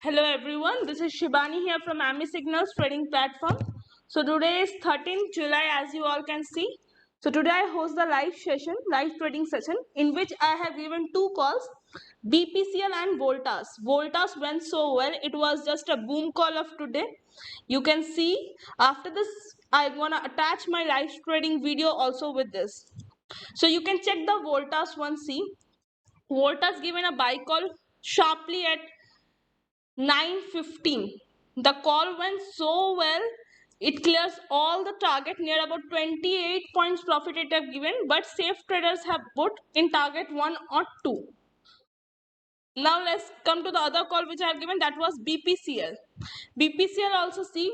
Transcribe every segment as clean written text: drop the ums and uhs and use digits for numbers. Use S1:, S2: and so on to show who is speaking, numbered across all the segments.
S1: Hello everyone, this is Shibani here from AMI Signals Trading Platform. So today is 13th July as you all can see. So today I host the live trading session in which I have given two calls, BPCL and Voltas. Voltas went so well, it was just a boom call of today. You can see after this I'm gonna attach my live trading video also with this. So you can check the Voltas one, see. Voltas given a buy call sharply at 9:15. The call went so well, it clears all the target near about 28 points profit it have given, but safe traders have put in target 1 or 2. Now let's come to the other call which I have given, that was BPCL. BPCL also, see,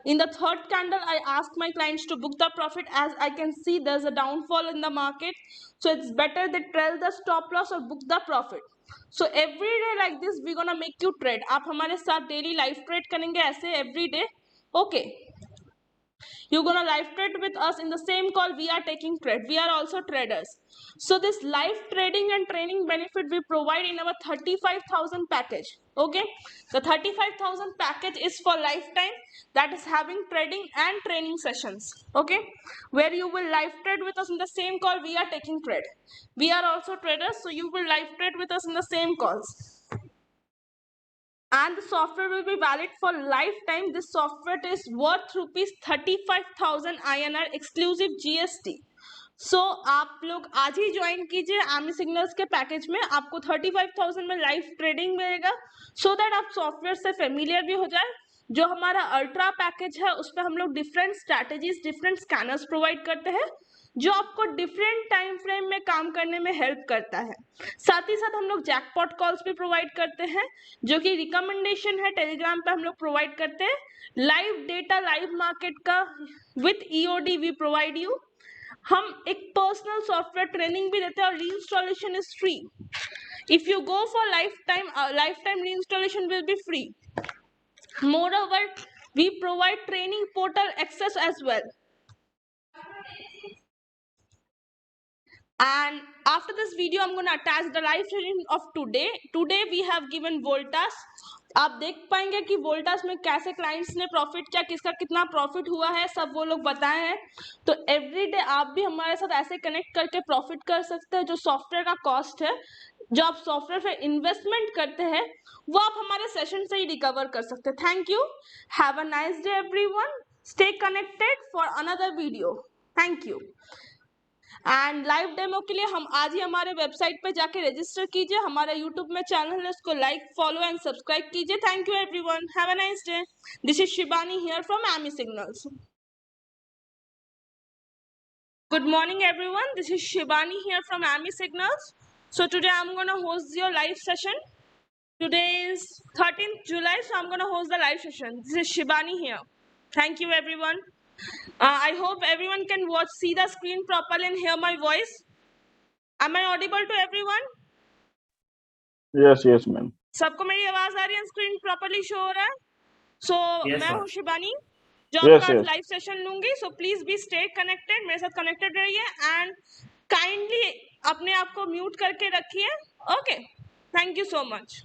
S1: in the third candle I asked my clients to book the profit. As I can see there's a downfall in the market, so it's better they trail the stop loss or book the profit. So every day like this we're gonna make you trade. आप हमारे साथ daily live trade करेंगे ऐसे every day. Okay, you're gonna live trade with us in the same call. We are taking trade, we are also traders. So this live trading and training benefit we provide in our 35,000 package. Okay, the 35,000 package is for lifetime, that is having trading and training sessions. Okay, where you will live trade with us in the same call. We are taking trade, we are also traders, so you will live trade with us in the same calls, and the software will be valid for lifetime. This software is worth rupees 35,000 INR exclusive GST. सो आप लोग आज ही join कीजिए आमी signals के package में, आपको 35,000 में live trading मिलेगा, सो दैट आप सॉफ्टवेयर से फेमिलियर भी हो जाए. जो हमारा अल्ट्रा पैकेज है उस पर हम लोग different strategies, different scanners provide करते हैं जो आपको डिफरेंट टाइम फ्रेम में काम करने में हेल्प करता है. साथ ही साथ हम लोग जैकपॉट कॉल्स भी प्रोवाइड करते हैं, जो कि रिकमेंडेशन है, टेलीग्राम पे हम लोग प्रोवाइड करते हैं. लाइव डेटा, लाइव मार्केट का with EOD we provide you. हम एक पर्सनल सॉफ्टवेयर ट्रेनिंग भी देते हैं और reinstallation is free. If you go for lifetime reinstallation will be free. Moreover we provide training portal access as well. And after this video I'm going to attach the live stream of today we have given Voltas. आप देख पाएंगे कि वोल्टास में कैसे clients ने profit किया, किसका कितना प्रॉफिट हुआ है, सब वो लोग बताए हैं. तो एवरीडे आप भी हमारे साथ ऐसे कनेक्ट करके प्रॉफिट कर सकते हैं. जो सॉफ्टवेयर का कॉस्ट है, जो आप सॉफ्टवेयर पे इन्वेस्टमेंट करते हैं, वो आप हमारे सेशन से ही रिकवर कर सकते हैं. Thank you, have a nice day everyone, stay connected for another video. Thank you. And live demo के लिए हम आज ही हमारे वेबसाइट पे जाके रजिस्टर कीजिए. हमारा यूट्यूब में चैनल है, उसको लाइक, फॉलो एंड सब्सक्राइब कीजिए. Thank you everyone, have a nice day. This is Shibani here from AMI Signals. Good morning everyone, this is Shibani here from AMI Signals. So today I'm going to host your live session. Today is 13th July, so I'm going to host the live session. This is Shibani here. Thank you everyone. I hope everyone can see the screen properly and hear my voice. Am I audible to everyone?
S2: Yes, ma'am.
S1: सबको मेरी आवाज आ रही है, screen properly show हो रहा है? सो मैं हूँ शिबानी जो
S2: Yes,
S1: आपका
S2: yes.
S1: लाइव सेशन लूंगी. So please be stay connected, मेरे साथ कनेक्टेड रहिए एंड काइंडली अपने आप को म्यूट करके रखिए. Okay, thank you so much.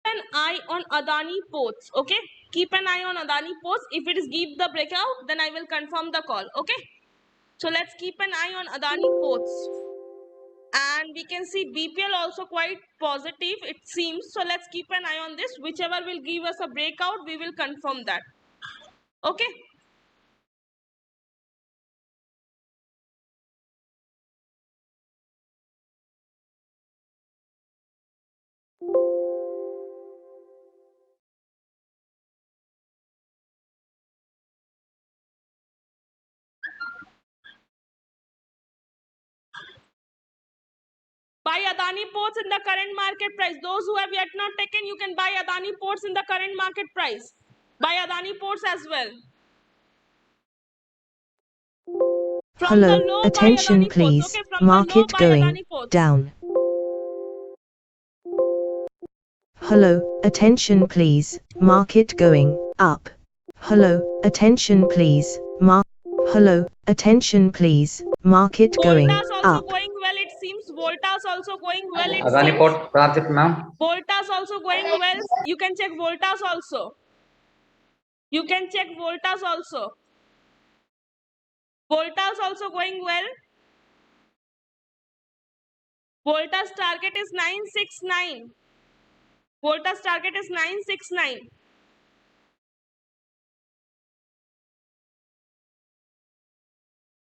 S1: An eye on Adani ports. Okay, keep an eye on Adani ports. If it is give the breakout, then I will confirm the call. Okay, so let's keep an eye on Adani ports. And we can see BPL also quite positive it seems, so let's keep an eye on this. Whichever will give us a breakout, we will confirm that. Okay, buy Adani ports in the current market price. Those who have yet not taken, you can buy Adani ports in the current market price. Buy Adani ports as well. From
S3: Hello,
S1: the low,
S3: attention
S1: buy Adani
S3: please,
S1: ports. Okay, from
S3: market
S1: the low, buy
S3: going
S1: Adani ports.
S3: down. Hello, attention please, market going up. Hello, attention please, Hello, attention please, market going
S1: Voltas also
S3: up.
S1: going well it seems. Voltas also going well, it
S2: Adani
S1: seems.
S2: Port Pradip, ma'am.
S1: Voltas also going well. You can check Voltas also. You can check Voltas also. Voltas also going well. Voltas target is 969. Voltas target is 969.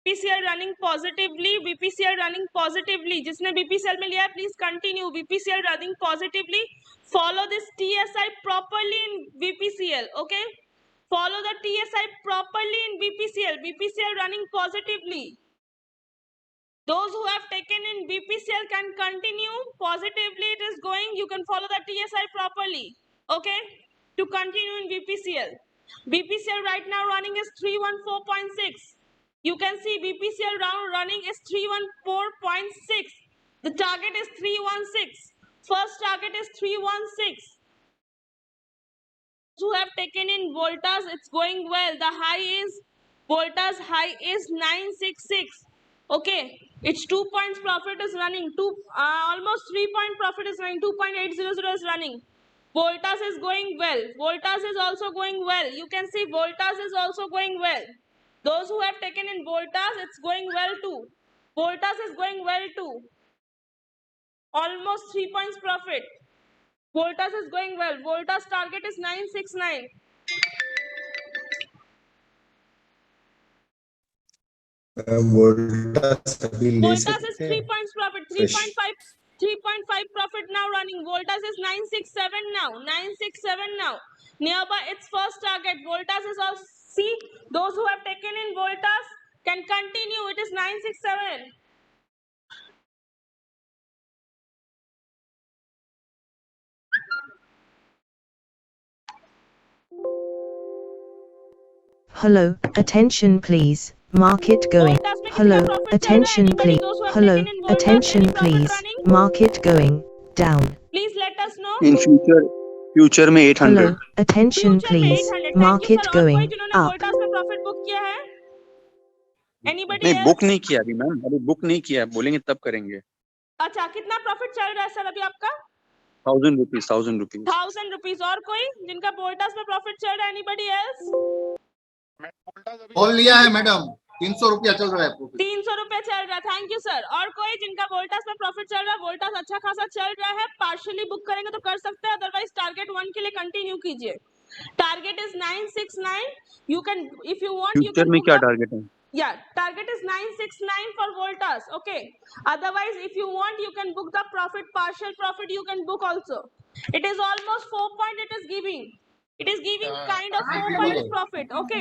S1: BPCL running positively. BPCL running positively. जिसने BPCL में लिया है, please continue. BPCL running positively. Follow this TSI properly in BPCL. Okay. Follow the TSI properly in BPCL. BPCL running positively. Those who have taken in BPCL can continue positively. It is going. You can follow the TSI properly. Okay. To continue in BPCL. BPCL right now running is 314.6. You can see BPCL round running is 314.6. The target is 316. First target is 316. Who have taken in Voltas, it's going well. The high is Voltas high is 966. Okay, it's 2 points profit is running. Almost 3 point profit is running. 2.800 is running. Voltas is going well. Voltas is also going well. You can see Voltas is also going well. Those who have taken in Voltas, it's going well too. Voltas is going well too. Almost 3 points profit. Voltas is going well. Voltas target is 969.
S4: Voltas अभी ले
S1: Voltas is
S4: सकते
S1: 3
S4: हैं
S1: points profit.
S4: Fresh.
S1: 3.5 profit now running. Voltas is 967 now. 967 now. Nearby its first target. Voltas is also, see, those who have taken in Voltas can continue. It is 967.
S3: Hello, attention please. Market going.
S1: Voltas में किसी का
S3: Hello,
S1: profit चल रहा है?
S3: attention
S1: Anybody?
S3: please.
S1: Those who have
S3: Hello,
S1: taken in Voltas,
S3: attention
S1: any profit
S3: please.
S1: running?
S3: Market going down.
S1: Please let us know.
S5: In future में 800.
S3: Hello, attention
S1: Future में
S3: please.
S1: 800. Thank you
S3: Market
S1: sir. और कोई
S3: going
S1: जिन्होंने
S3: up.
S1: Voltas में profit book किया है? Anybody
S5: नहीं
S1: else?
S5: Book नहीं किया अभी मैम, अभी बुक नहीं किया, बोलेंगे तब करेंगे.
S1: अच्छा, कितना प्रॉफिट चल रहा है सर अभी आपका?
S5: 1000 रुपीज.
S1: 1000 रुपीज. और कोई जिनका वोल्टास में प्रॉफिट चल रहा है? Anybody else?
S4: बोल लिया है मैडम, 300 रुपया चल रहा है प्रॉफिट.
S1: 300 रुपए चल रहा है. Thank you sir. और कोई जिनका वोल्टास में प्रॉफिट चल रहा है? वोल्टास अच्छा खासा चल रहा है. पार्शियली बुक करेंगे तो कर सकते हैं, अदरवाइज टारगेट 1 के लिए कंटिन्यू कीजिए. Target is 969. You can, if you want, you
S5: future
S1: can
S5: में
S1: बुक.
S5: क्या टारगेट है?
S1: Yeah, target is 969 for Voltas. Okay. Otherwise, if you want, you can book the profit, partial profit. You can book also. It is almost 4 point. It is giving. It is giving kind of 4 points profit. Okay.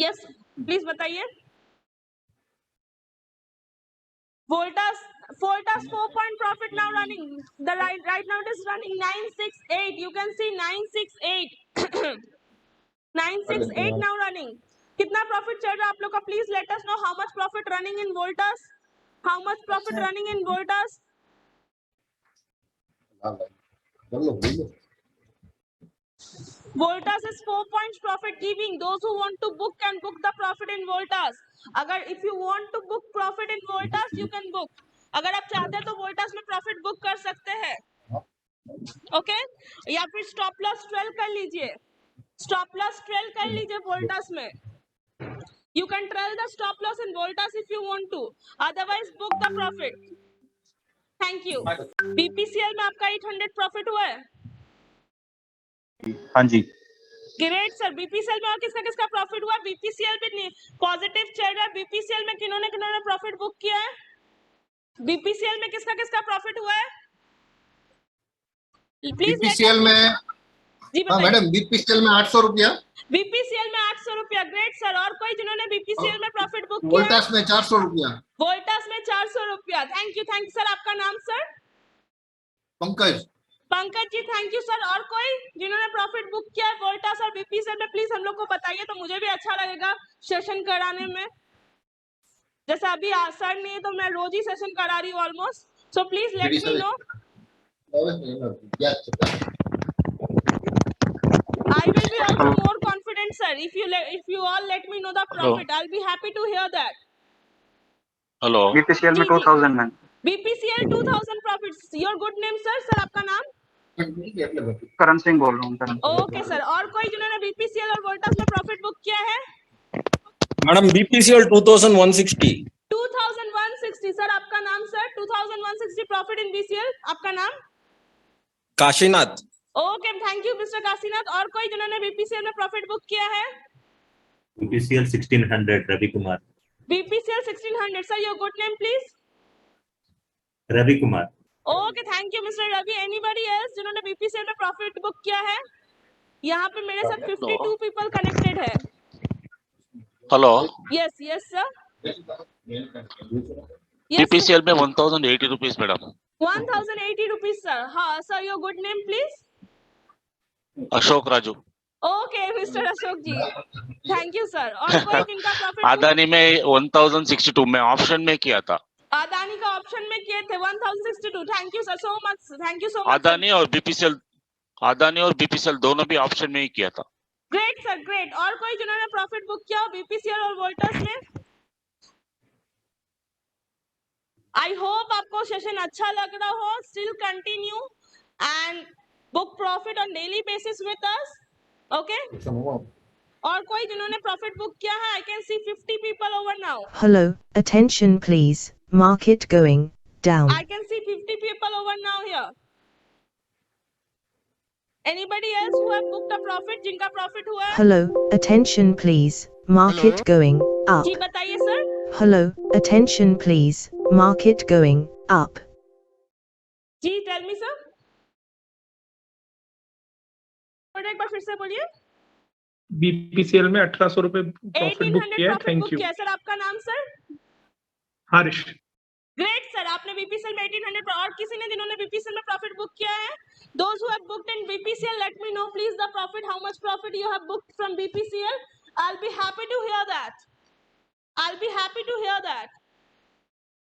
S1: Yes. Please बताइए. Voltas 4 point profit now running. The right now it is running 968. You can see 968. 968 now running. कितना profit चल रहा है आप लोग का? Please let us know how much profit running in Voltas. How much profit running in Voltas? Voltas is 4 points profit giving. Those who want to book can book the profit in Voltas. अगर if you want to book profit in Voltas, you can book. अगर आप चाहते हैं तो Voltas में profit book कर सकते हैं. ओके. या फिर स्टॉप लॉस 12 कर लीजिए. स्टॉप लॉस 12 कर लीजिए Voltas में. You can trail the stop loss in Voltas if you want to. Otherwise, book the profit. Thank you. BPCL में आपका 800 प्रॉफिट हुआ है?
S5: हाँ जी.
S1: Great sir. BPCL में और किसका किसका प्रॉफिट हुआ? BPCL भी पॉजिटिव चल रहा है. BPCL में किन्होंने किन्होंने प्रॉफिट बुक किया है? BPCL में किसका किसका प्रॉफिट हुआ है? प्लीज
S4: बीपीसीएल में.
S1: जी
S4: हाँ
S1: बताइए.
S4: मैडम, बीपीसीएल में 800 रुपया.
S1: BPCL में 800 रुपया. Great sir. और कोई जिन्होंने BPCL में प्रॉफिट बुक किया है?
S4: वोल्टास में 400 रुपया.
S1: वोल्टास में 400 रुपया. Thank you sir. आपका नाम sir?
S4: Pankaj.
S1: Pankaj ji, thank you sir. और कोई जिन्होंने प्रॉफिट बुक किया है वोल्टास और बीपीसीएल में, प्लीज हम लोग को बताइए तो मुझे भी अच्छा लगेगा सेशन कराने में. जैसे अभी सर नहीं है तो मैं रोज ही सेशन करा रही हूँ almost. So please let me know. I will be also more confident sir if you all let me know the profit. I'll be happy to hear that.
S2: Hello
S6: BPCL में
S1: जी, जी।
S6: 2000 ma'am.
S1: BPCL 2000 profits. Your good name sir, sir आपका नाम?
S6: करण सिंह बोल रहा हूँ करण।
S1: Okay sir, और कोई जिन्होंने BPCL और वोल्टास में प्रॉफिट बुक किया है?
S7: Madam BPCL 2160।
S1: 2160 सर आपका नाम सर? 2160 प्रॉफिट इन BCL, आपका नाम?
S7: Kashinath.
S1: Okay, thank you mister Kashinath. और कोई जिन्होंने BPCL में प्रॉफिट बुक किया है?
S8: BPCL 1600 Ravi Kumar.
S1: BPCL 1600 sir, your good name please?
S8: Ravi Kumar.
S1: Okay, thank you mister Ravi. Anybody else जिन्होंने BPCL में प्रॉफिट बुक किया है? यहाँ पे मेरे साथ 52 पीपल कनेक्टेड है।
S2: Hello
S1: yes yes sir.
S2: BPCL में 1080 रुपीज मैडम।
S1: 1080 rupees sir. हाँ sir, your good name please?
S2: Ashok Raju.
S1: Okay mister Ashok ji, thank you sir. और कोई जिनका प्रॉफिट?
S2: अदानी में 1062 में ऑप्शन में किया था।
S1: अदानी का ऑप्शन में किए थे 1062। Thank you sir so much, thank you so much.
S2: Adani और बीपीसीएल दोनों भी ऑप्शन में ही किया था।
S1: Great sir, great. और कोई जिन्होंने प्रॉफिट बुक किया हो BPCL और वोल्टास में? आई होप आपको सेशन अच्छा लग रहा हो। Still continue and book profit on daily basis with us, okay? और कोई जिन्होंने प्रॉफिट बुक किया है? I can see 50 people over now.
S3: Hello, attention please, market going down.
S1: I can see 50 people over now here. Anybody else who have booked a profit, जिनका profit हुआ है?
S3: Hello, attention please, market going up.
S1: जी बताइए sir.
S3: Hello, attention please, market going up.
S1: जी tell me sir. और एक बार फिर से बोलिए।
S9: बीपीसीएल में 1800 रुपए प्रॉफिट बुक
S1: 1800
S9: किया है।
S1: Profit
S9: thank
S1: book
S9: you.
S1: किया सर, आपका नाम सर?
S9: हर्ष।
S1: ग्रेट सर, आपने BPCL में 1800। और किसी ने जिन्होंने BPCL में प्रॉफिट बुक किया है? Those who have booked in BPCL, let me know please the profit, how much profit you have booked from BPCL. I'll be happy to hear that. I'll be happy to hear that.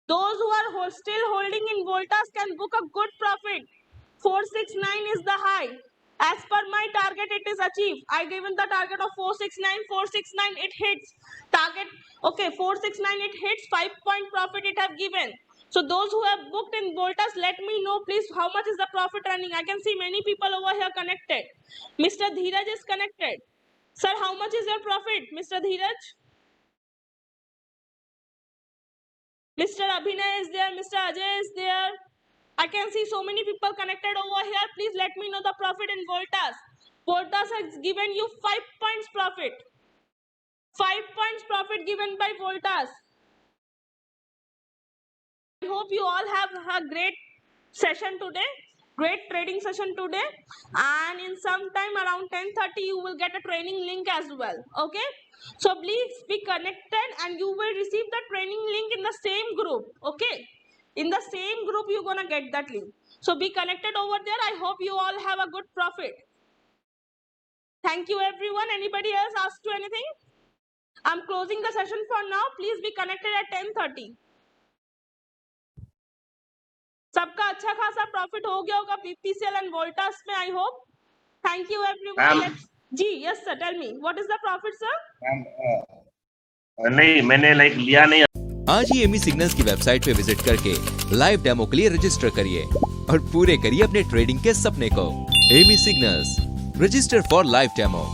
S1: Those who are still holding in Voltas can book a good profit. 469 is the high. As per my target, it is achieved. I given the target of 469. 469 it hits. Target, okay, 469 it hits. 5-point profit it have given. So those who have booked in Voltas, let me know please how much is the profit running. I can see many people over here connected. Mr. Dheeraj is connected. Sir, how much is your profit, Mr. Dheeraj? Mr. Abhinay is there. Mr. Ajay is there. I can see so many people connected over here. Please let me know the profit in Voltas. Voltas has given you 5 points profit. 5 points profit given by Voltas. I hope you all have a great session today, great trading session today, and in some time around 10:30 you will get a training link as well. Okay, so please be connected and you will receive the training link in the same group. Okay, in the same group you're gonna get that link, so be connected over there. I hope you all have a good profit. Thank you everyone. Anybody else ask to anything? I'm closing the session for now. Please be connected at 10:30. सबका अच्छा खासा profit हो गया होगा BPCL and Voltas में, I hope. Thank you everyone. जी yes sir, tell me what is the profit sir?
S8: नहीं, मैंने लिया नहीं।
S10: आज ही एमी सिग्नल्स की वेबसाइट पे विजिट करके लाइव डेमो के लिए रजिस्टर करिए और पूरे करिए अपने ट्रेडिंग के सपने को। Amy signals, register for live demo.